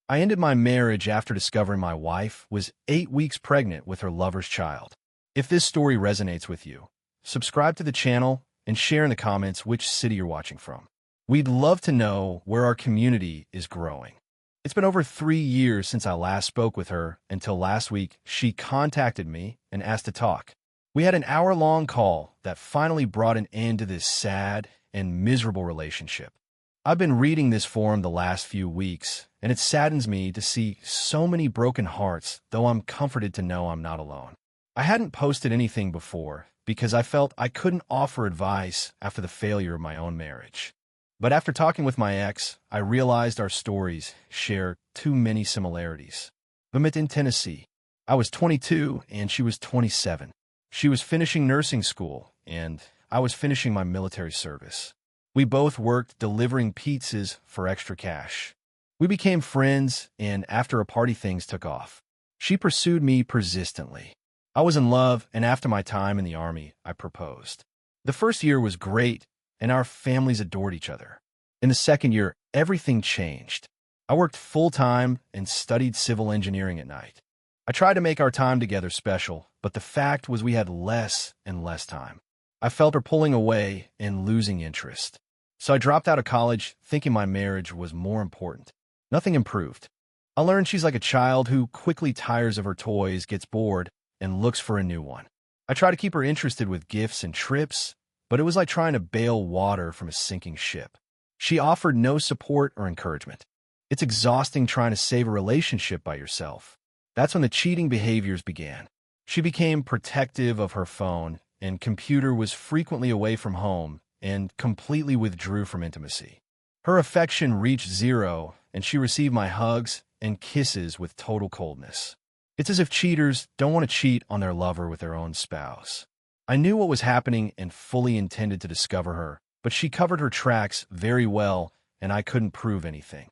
I ended my marriage after discovering my wife was 8 weeks pregnant with her lover's child. If this story resonates with you, subscribe to the channel and share in the comments which city you're watching from. We'd love to know where our community is growing. It's been over 3 years since I last spoke with her until last week she contacted me and asked to talk. We had an hour-long call that finally brought an end to this sad and miserable relationship. I've been reading this forum the last few weeks, and it saddens me to see so many broken hearts, though I'm comforted to know I'm not alone. I hadn't posted anything before because I felt I couldn't offer advice after the failure of my own marriage. But after talking with my ex, I realized our stories share too many similarities. We met in Tennessee. I was 22 and she was 27. She was finishing nursing school, and I was finishing my military service. We both worked delivering pizzas for extra cash. We became friends, and after a party things took off. She pursued me persistently. I was in love, and after my time in the Army, I proposed. The first year was great, and our families adored each other. In the second year, everything changed. I worked full-time and studied civil engineering at night. I tried to make our time together special, but the fact was we had less and less time. I felt her pulling away and losing interest. So I dropped out of college thinking my marriage was more important. Nothing improved. I learned she's like a child who quickly tires of her toys, gets bored, and looks for a new one. I tried to keep her interested with gifts and trips, but it was like trying to bail water from a sinking ship. She offered no support or encouragement. It's exhausting trying to save a relationship by yourself. That's when the cheating behaviors began. She became protective of her phone and computer, was frequently away from home, and completely withdrew from intimacy. Her affection reached zero, and she received my hugs and kisses with total coldness. It's as if cheaters don't want to cheat on their lover with their own spouse. I knew what was happening and fully intended to discover her, but she covered her tracks very well, and I couldn't prove anything.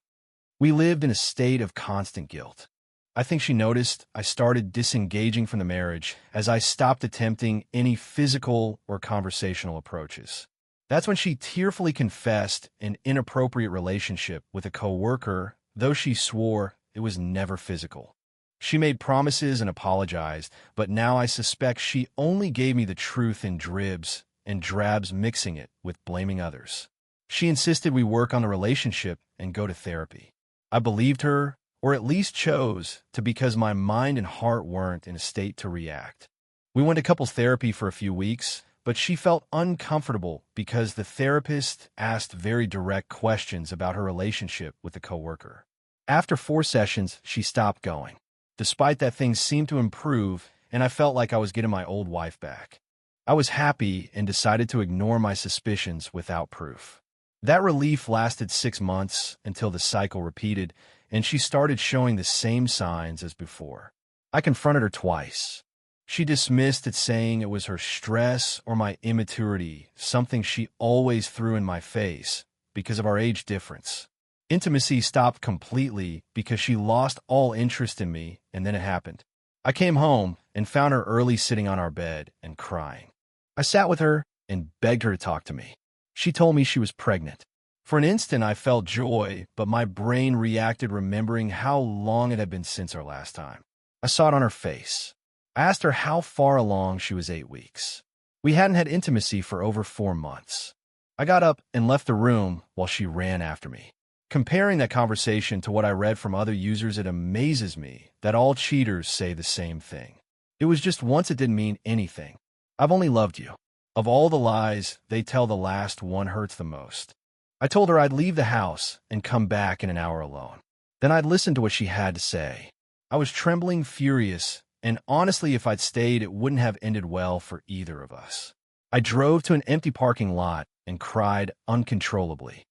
We lived in a state of constant guilt. I think she noticed I started disengaging from the marriage as I stopped attempting any physical or conversational approaches. That's when she tearfully confessed an inappropriate relationship with a coworker, though she swore it was never physical. She made promises and apologized, but now I suspect she only gave me the truth in dribs and drabs, mixing it with blaming others. She insisted we work on the relationship and go to therapy. I believed her, or at least chose to, because my mind and heart weren't in a state to react. We went to couples therapy for a few weeks, but she felt uncomfortable because the therapist asked very direct questions about her relationship with the coworker. After 4 sessions, she stopped going. Despite that, things seemed to improve, and I felt like I was getting my old wife back. I was happy and decided to ignore my suspicions without proof. That relief lasted 6 months until the cycle repeated, and she started showing the same signs as before. I confronted her twice. She dismissed it, saying it was her stress or my immaturity, something she always threw in my face because of our age difference. Intimacy stopped completely because she lost all interest in me, and then it happened. I came home and found her early, sitting on our bed and crying. I sat with her and begged her to talk to me. She told me she was pregnant. For an instant, I felt joy, but my brain reacted, remembering how long it had been since our last time. I saw it on her face. I asked her how far along she was. 8 weeks. We hadn't had intimacy for over 4 months. I got up and left the room while she ran after me. Comparing that conversation to what I read from other users, it amazes me that all cheaters say the same thing. It was just once, it didn't mean anything. I've only loved you. Of all the lies they tell, the last one hurts the most. I told her I'd leave the house and come back in an hour alone. Then I'd listen to what she had to say. I was trembling, furious, and honestly, if I'd stayed, it wouldn't have ended well for either of us. I drove to an empty parking lot and cried uncontrollably.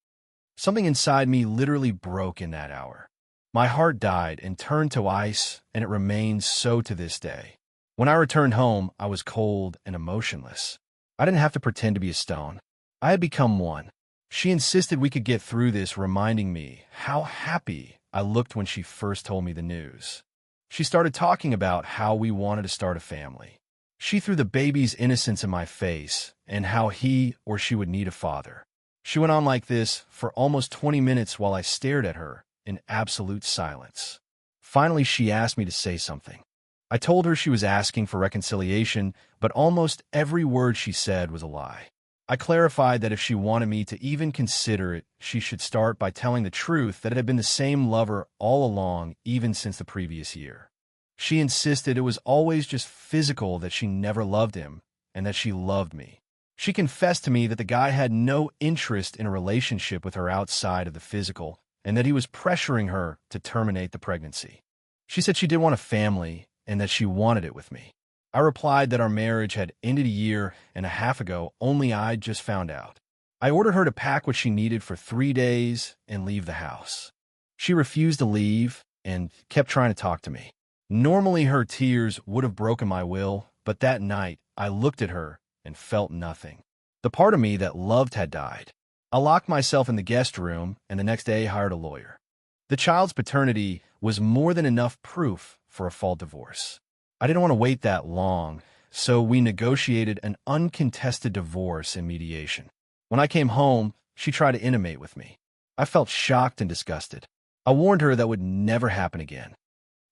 Something inside me literally broke in that hour. My heart died and turned to ice, and it remains so to this day. When I returned home, I was cold and emotionless. I didn't have to pretend to be a stone. I had become one. She insisted we could get through this, reminding me how happy I looked when she first told me the news. She started talking about how we wanted to start a family. She threw the baby's innocence in my face and how he or she would need a father. She went on like this for almost 20 minutes while I stared at her, in absolute silence. Finally, she asked me to say something. I told her she was asking for reconciliation, but almost every word she said was a lie. I clarified that if she wanted me to even consider it, she should start by telling the truth that it had been the same lover all along, even since the previous year. She insisted it was always just physical, that she never loved him, and that she loved me. She confessed to me that the guy had no interest in a relationship with her outside of the physical, and that he was pressuring her to terminate the pregnancy. She said she did want a family, and that she wanted it with me. I replied that our marriage had ended a year and a half ago, only I'd just found out. I ordered her to pack what she needed for 3 days and leave the house. She refused to leave and kept trying to talk to me. Normally her tears would have broken my will, but that night I looked at her and felt nothing. The part of me that loved had died. I locked myself in the guest room and the next day hired a lawyer. The child's paternity was more than enough proof for a full divorce. I didn't want to wait that long, so we negotiated an uncontested divorce in mediation. When I came home, she tried to intimate with me. I felt shocked and disgusted. I warned her that would never happen again.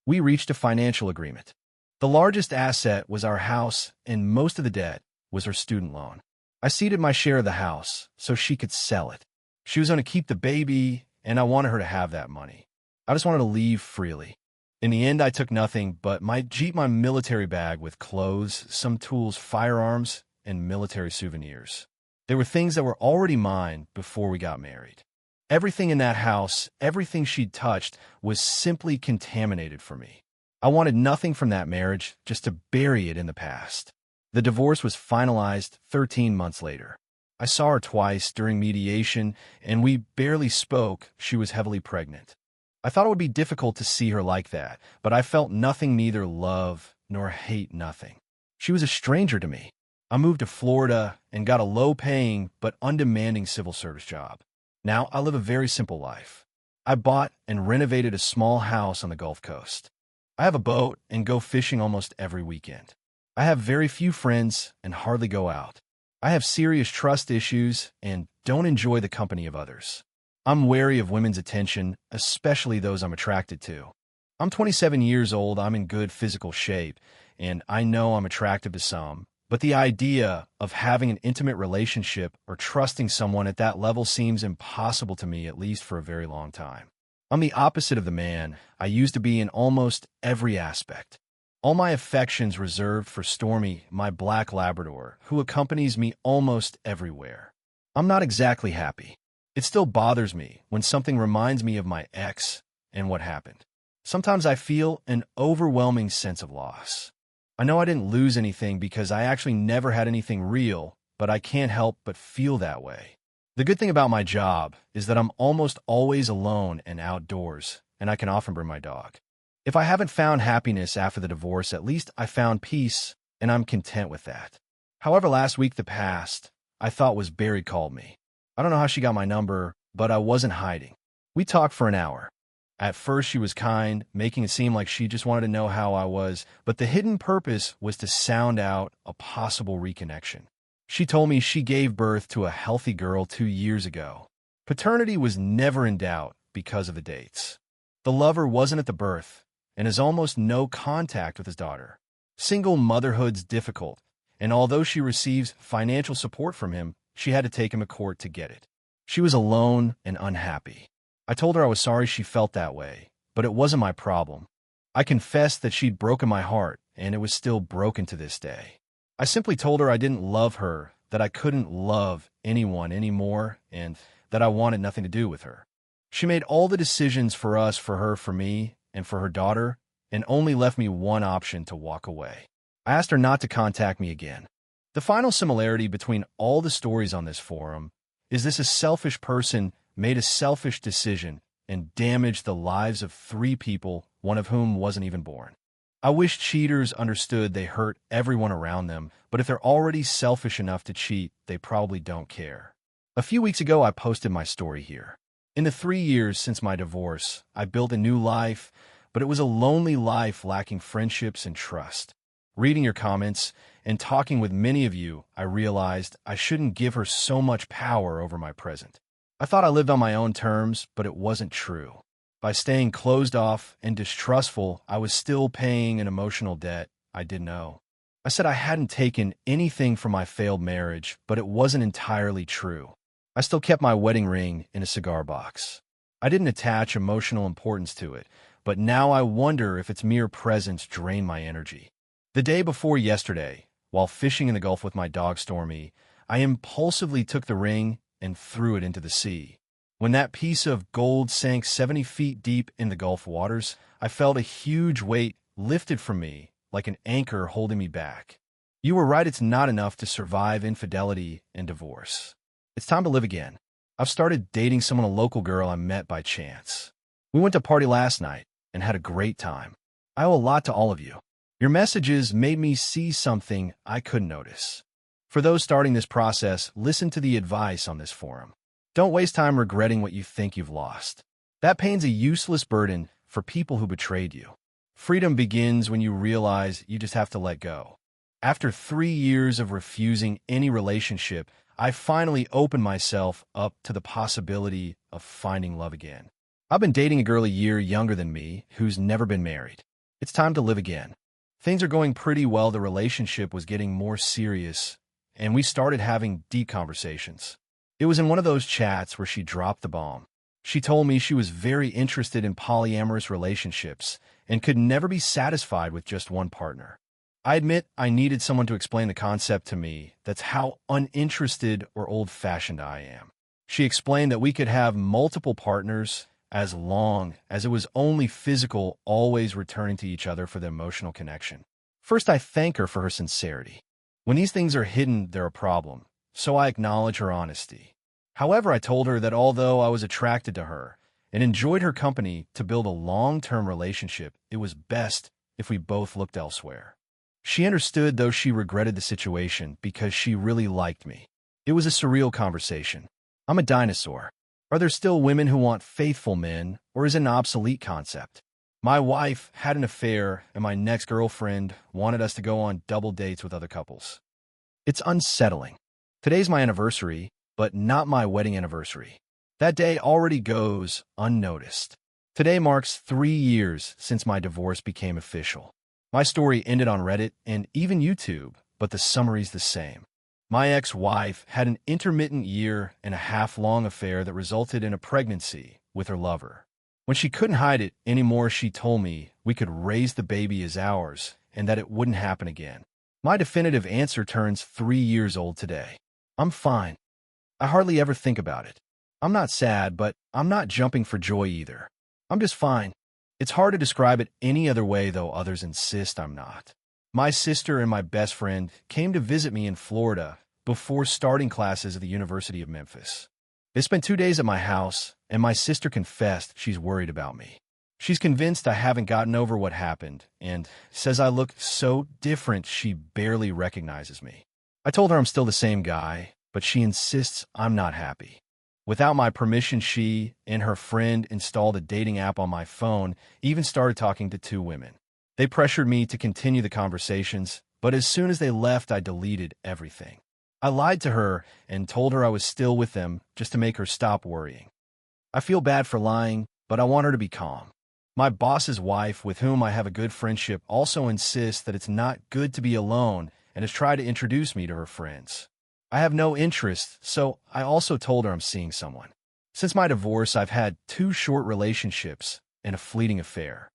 We reached a financial agreement. The largest asset was our house, and most of the debt was her student loan. I ceded my share of the house so she could sell it. She was going to keep the baby, and I wanted her to have that money. I just wanted to leave freely. In the end, I took nothing but my military bag with clothes, some tools, firearms, and military souvenirs. They were things that were already mine before we got married. Everything in that house, everything she'd touched, was simply contaminated for me. I wanted nothing from that marriage, just to bury it in the past. The divorce was finalized 13 months later. I saw her twice during mediation, and we barely spoke. She was heavily pregnant. I thought it would be difficult to see her like that, but I felt nothing, neither love nor hate, nothing. She was a stranger to me. I moved to Florida and got a low-paying but undemanding civil service job. Now I live a very simple life. I bought and renovated a small house on the Gulf Coast. I have a boat and go fishing almost every weekend. I have very few friends and hardly go out. I have serious trust issues and don't enjoy the company of others. I'm wary of women's attention, especially those I'm attracted to. I'm 27 years old, I'm in good physical shape, and I know I'm attractive to some, but the idea of having an intimate relationship or trusting someone at that level seems impossible to me, at least for a very long time. I'm the opposite of the man I used to be in almost every aspect. All my affections reserved for Stormy, my black Labrador, who accompanies me almost everywhere. I'm not exactly happy. It still bothers me when something reminds me of my ex and what happened. Sometimes I feel an overwhelming sense of loss. I know I didn't lose anything because I actually never had anything real, but I can't help but feel that way. The good thing about my job is that I'm almost always alone and outdoors, and I can often bring my dog. If I haven't found happiness after the divorce, at least I found peace, and I'm content with that. However, last week the past, I thought was Barry called me. I don't know how she got my number, but I wasn't hiding. We talked for an hour. At first, she was kind, making it seem like she just wanted to know how I was, but the hidden purpose was to sound out a possible reconnection. She told me she gave birth to a healthy girl 2 years ago. Paternity was never in doubt because of the dates. The lover wasn't at the birth and has almost no contact with his daughter. Single motherhood's difficult, and although she receives financial support from him, she had to take him to court to get it. She was alone and unhappy. I told her I was sorry she felt that way, but it wasn't my problem. I confessed that she'd broken my heart, and it was still broken to this day. I simply told her I didn't love her, that I couldn't love anyone anymore, and that I wanted nothing to do with her. She made all the decisions for us, for her, for me, and for her daughter, and only left me one option: to walk away. I asked her not to contact me again. The final similarity between all the stories on this forum is this: a selfish person made a selfish decision and damaged the lives of 3 people, one of whom wasn't even born. I wish cheaters understood they hurt everyone around them, but if they're already selfish enough to cheat, they probably don't care. A few weeks ago, I posted my story here. In the 3 years since my divorce, I built a new life, but it was a lonely life lacking friendships and trust. Reading your comments and talking with many of you, I realized I shouldn't give her so much power over my present. I thought I lived on my own terms, but it wasn't true. By staying closed off and distrustful, I was still paying an emotional debt I didn't owe. I said I hadn't taken anything from my failed marriage, but it wasn't entirely true. I still kept my wedding ring in a cigar box. I didn't attach emotional importance to it, but now I wonder if its mere presence drained my energy. The day before yesterday, while fishing in the Gulf with my dog Stormy, I impulsively took the ring and threw it into the sea. When that piece of gold sank 70 feet deep in the Gulf waters, I felt a huge weight lifted from me, like an anchor holding me back. You were right, it's not enough to survive infidelity and divorce. It's time to live again. I've started dating someone, a local girl I met by chance. We went to a party last night and had a great time. I owe a lot to all of you. Your messages made me see something I couldn't notice. For those starting this process, listen to the advice on this forum. Don't waste time regretting what you think you've lost. That pain's a useless burden for people who betrayed you. Freedom begins when you realize you just have to let go. After 3 years of refusing any relationship, I finally opened myself up to the possibility of finding love again. I've been dating a girl a year younger than me who's never been married. It's time to live again. Things are going pretty well. The relationship was getting more serious, and we started having deep conversations. It was in one of those chats where she dropped the bomb. She told me she was very interested in polyamorous relationships and could never be satisfied with just one partner. I admit I needed someone to explain the concept to me. That's how uninterested or old-fashioned I am. She explained that we could have multiple partners as long as it was only physical, always returning to each other for the emotional connection. First, I thank her for her sincerity. When these things are hidden, they're a problem, so I acknowledge her honesty. However, I told her that although I was attracted to her and enjoyed her company to build a long-term relationship, it was best if we both looked elsewhere. She understood, though she regretted the situation because she really liked me. It was a surreal conversation. I'm a dinosaur. Are there still women who want faithful men, or is it an obsolete concept? My wife had an affair, and my next girlfriend wanted us to go on double dates with other couples. It's unsettling. Today's my anniversary, but not my wedding anniversary. That day already goes unnoticed. Today marks 3 years since my divorce became official. My story ended on Reddit and even YouTube, but the summary's the same. My ex-wife had an intermittent 1.5-year-long affair that resulted in a pregnancy with her lover. When she couldn't hide it anymore, she told me we could raise the baby as ours and that it wouldn't happen again. My definitive answer turns 3 years old today. I'm fine. I hardly ever think about it. I'm not sad, but I'm not jumping for joy either. I'm just fine. It's hard to describe it any other way, though others insist I'm not. My sister and my best friend came to visit me in Florida before starting classes at the University of Memphis. They spent 2 days at my house, and my sister confessed she's worried about me. She's convinced I haven't gotten over what happened and says I look so different she barely recognizes me. I told her I'm still the same guy, but she insists I'm not happy. Without my permission, she and her friend installed a dating app on my phone, even started talking to 2 women. They pressured me to continue the conversations, but as soon as they left, I deleted everything. I lied to her and told her I was still with them just to make her stop worrying. I feel bad for lying, but I want her to be calm. My boss's wife, with whom I have a good friendship, also insists that it's not good to be alone and has tried to introduce me to her friends. I have no interest, so I also told her I'm seeing someone. Since my divorce, I've had 2 short relationships and a fleeting affair.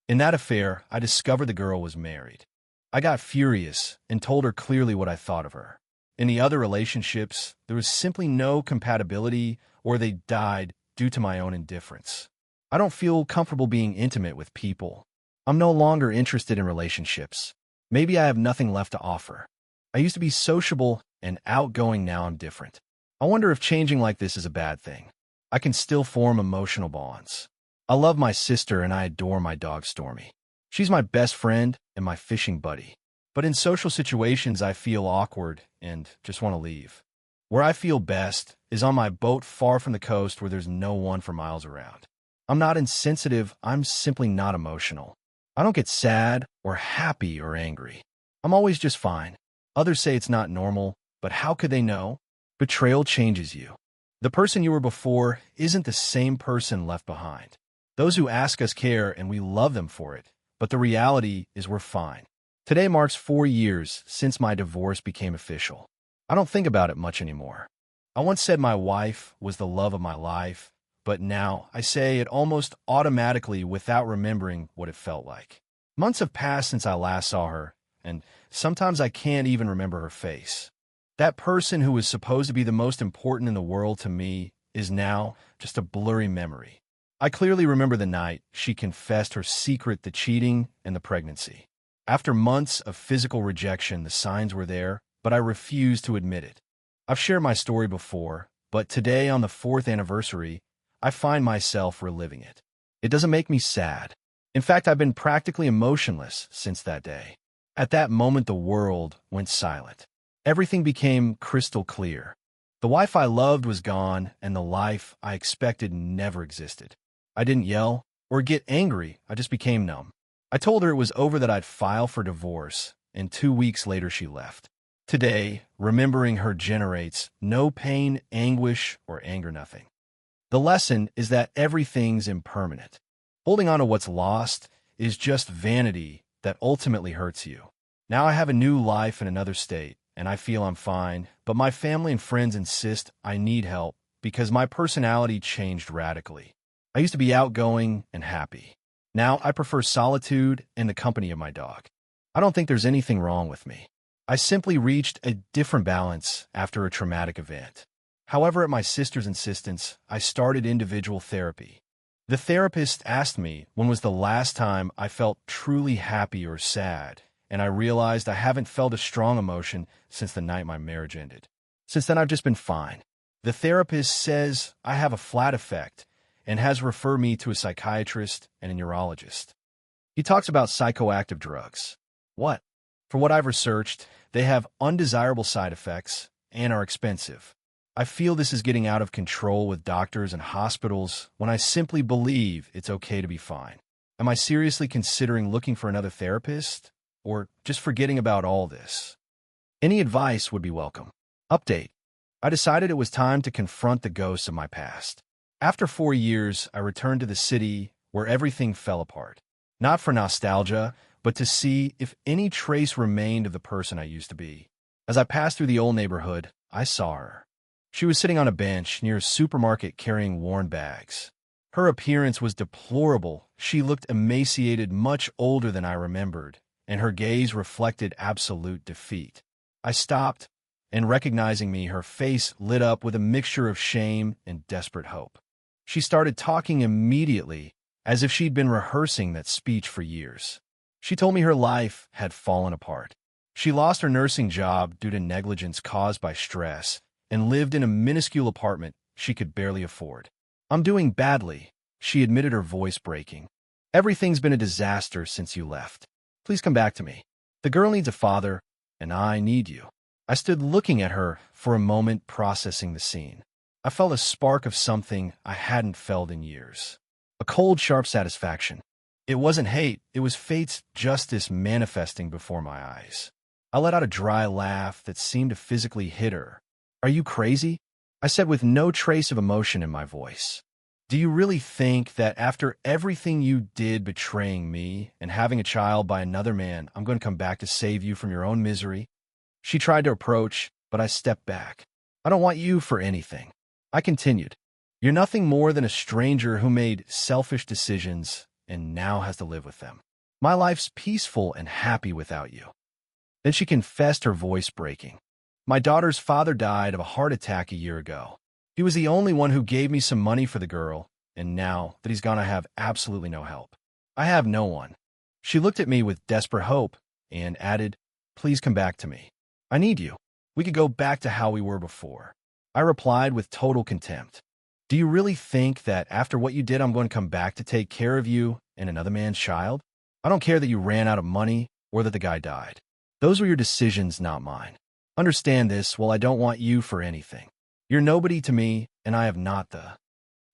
In that affair, I discovered the girl was married. I got furious and told her clearly what I thought of her. In the other relationships, there was simply no compatibility, or they died due to my own indifference. I don't feel comfortable being intimate with people. I'm no longer interested in relationships. Maybe I have nothing left to offer. I used to be sociable and outgoing, now I'm different. I wonder if changing like this is a bad thing. I can still form emotional bonds. I love my sister and I adore my dog Stormy. She's my best friend and my fishing buddy. But in social situations, I feel awkward and just want to leave. Where I feel best is on my boat far from the coast where there's no one for miles around. I'm not insensitive, I'm simply not emotional. I don't get sad or happy or angry. I'm always just fine. Others say it's not normal, but how could they know? Betrayal changes you. The person you were before isn't the same person left behind. Those who ask us care and we love them for it, but the reality is we're fine. Today marks 4 years since my divorce became official. I don't think about it much anymore. I once said my wife was the love of my life, but now I say it almost automatically without remembering what it felt like. Months have passed since I last saw her, and sometimes I can't even remember her face. That person who was supposed to be the most important in the world to me is now just a blurry memory. I clearly remember the night she confessed her secret, the cheating and the pregnancy. After months of physical rejection, the signs were there, but I refused to admit it. I've shared my story before, but today on the 4th anniversary, I find myself reliving it. It doesn't make me sad. In fact, I've been practically emotionless since that day. At that moment, the world went silent. Everything became crystal clear. The wife I loved was gone, and the life I expected never existed. I didn't yell or get angry, I just became numb. I told her it was over, that I'd file for divorce, and 2 weeks later she left. Today, remembering her generates no pain, anguish, or anger, nothing. The lesson is that everything's impermanent. Holding on to what's lost is just vanity that ultimately hurts you. Now I have a new life in another state, and I feel I'm fine, but my family and friends insist I need help because my personality changed radically. I used to be outgoing and happy. Now I prefer solitude and the company of my dog. I don't think there's anything wrong with me. I simply reached a different balance after a traumatic event. However, at my sister's insistence, I started individual therapy. The therapist asked me when was the last time I felt truly happy or sad, and I realized I haven't felt a strong emotion since the night my marriage ended. Since then, I've just been fine. The therapist says I have a flat effect and has referred me to a psychiatrist and a neurologist. He talks about psychoactive drugs. What? For what I've researched, they have undesirable side effects and are expensive. I feel this is getting out of control with doctors and hospitals when I simply believe it's okay to be fine. Am I seriously considering looking for another therapist or just forgetting about all this? Any advice would be welcome. Update. I decided it was time to confront the ghosts of my past. After 4 years, I returned to the city where everything fell apart. Not for nostalgia, but to see if any trace remained of the person I used to be. As I passed through the old neighborhood, I saw her. She was sitting on a bench near a supermarket carrying worn bags. Her appearance was deplorable. She looked emaciated, much older than I remembered, and her gaze reflected absolute defeat. I stopped, and recognizing me, her face lit up with a mixture of shame and desperate hope. She started talking immediately, as if she'd been rehearsing that speech for years. She told me her life had fallen apart. She lost her nursing job due to negligence caused by stress and lived in a minuscule apartment she could barely afford. I'm doing badly, she admitted, her voice breaking. Everything's been a disaster since you left. Please come back to me. The girl needs a father, and I need you. I stood looking at her for a moment, processing the scene. I felt a spark of something I hadn't felt in years. A cold, sharp satisfaction. It wasn't hate, it was fate's justice manifesting before my eyes. I let out a dry laugh that seemed to physically hit her. Are you crazy? I said with no trace of emotion in my voice. Do you really think that after everything you did, betraying me and having a child by another man, I'm going to come back to save you from your own misery? She tried to approach, but I stepped back. I don't want you for anything. I continued. You're nothing more than a stranger who made selfish decisions and now has to live with them. My life's peaceful and happy without you. Then she confessed, her voice breaking. My daughter's father died of a heart attack a year ago. He was the only one who gave me some money for the girl, and now that he's gone, I have absolutely no help. I have no one. She looked at me with desperate hope and added, please come back to me. I need you. We could go back to how we were before. I replied with total contempt. Do you really think that after what you did, I'm going to come back to take care of you and another man's child? I don't care that you ran out of money or that the guy died. Those were your decisions, not mine. Understand this, while I don't want you for anything. You're nobody to me, and I have not the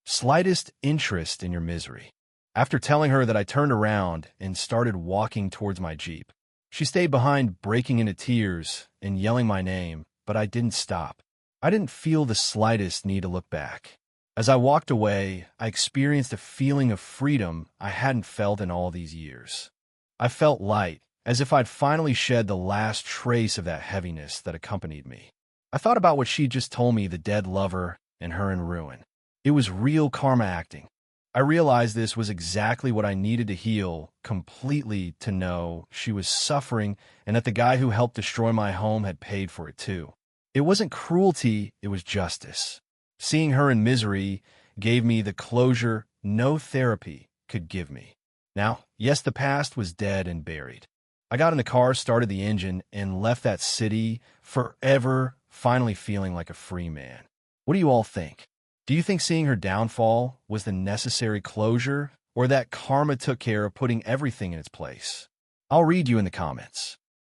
slightest interest in your misery. After telling her that, I turned around and started walking towards my Jeep. She stayed behind, breaking into tears and yelling my name, but I didn't stop. I didn't feel the slightest need to look back. As I walked away, I experienced a feeling of freedom I hadn't felt in all these years. I felt light, as if I'd finally shed the last trace of that heaviness that accompanied me. I thought about what she'd just told me, the dead lover and her in ruin. It was real karma acting. I realized this was exactly what I needed to heal completely, to know she was suffering and that the guy who helped destroy my home had paid for it too. It wasn't cruelty, it was justice. Seeing her in misery gave me the closure no therapy could give me. Now, yes, the past was dead and buried. I got in the car, started the engine, and left that city forever, finally feeling like a free man. What do you all think? Do you think seeing her downfall was the necessary closure, or that karma took care of putting everything in its place? I'll read you in the comments.